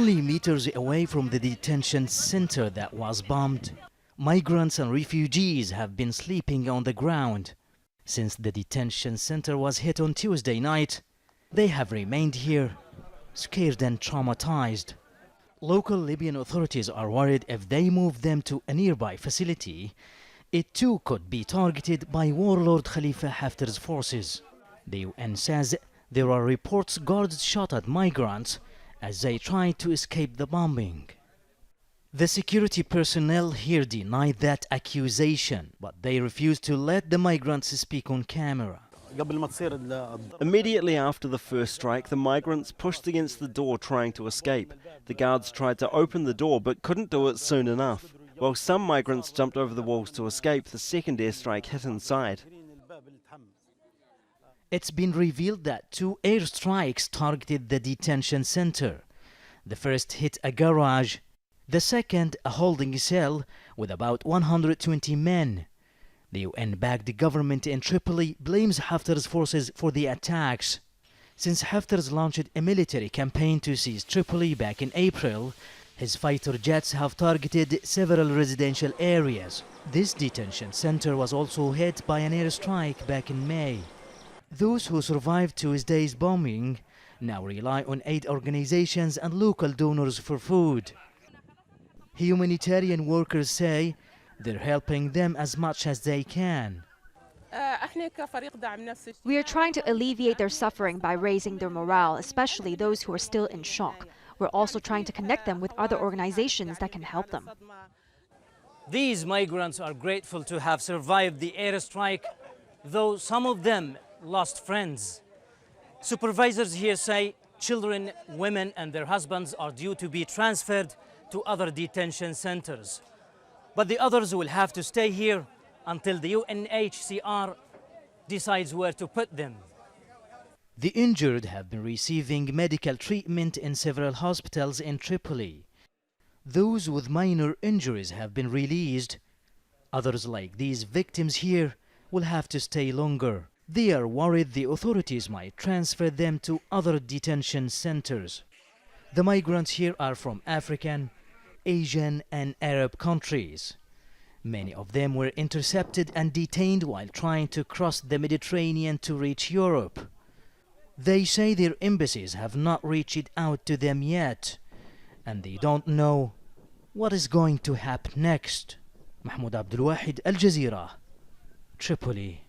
Only meters away from the detention center that was bombed, migrants and refugees have been sleeping on the ground. Since the detention center was hit on Tuesday night, they have remained here, scared and traumatized. Local Libyan authorities are worried if they move them to a nearby facility, it too could be targeted by warlord Khalifa Haftar's forces. The UN says there are reports guards shot at migrants as they tried to escape the bombing. The security personnel here denied that accusation, but they refused to let the migrants speak on camera. Immediately after the first strike, the migrants pushed against the door trying to escape. The guards tried to open the door but couldn't do it soon enough. While some migrants jumped over the walls to escape, the second airstrike hit inside. It's been revealed that 2 airstrikes targeted the detention center. The first hit a garage, the second a holding cell with about 120 men. The UN-backed government in Tripoli blames Haftar's forces for the attacks. Since Haftar's launched a military campaign to seize Tripoli back in April, his fighter jets have targeted several residential areas. This detention center was also hit by an airstrike back in May. Those who survived Tuesday's bombing now rely on aid organizations and local donors for food. Humanitarian workers say they're helping them as much as they can. We are trying to alleviate their suffering by raising their morale, especially those who are still in shock. We're also trying to connect them with other organizations that can help them. These migrants are grateful to have survived the airstrike, though some of them lost friends. Supervisors here say children, women and their husbands are due to be transferred to other detention centers. But the others will have to stay here until the UNHCR decides where to put them. The injured have been receiving medical treatment in several hospitals in Tripoli. Those with minor injuries have been released. Others, like these victims here, will have to stay longer. They are worried the authorities might transfer them to other detention centers. The migrants here are from African, Asian and Arab countries. Many of them were intercepted and detained while trying to cross the Mediterranean to reach Europe. They say their embassies have not reached out to them yet, and they don't know what is going to happen next. Mahmoud Abdelwahed, Al Jazeera, Tripoli.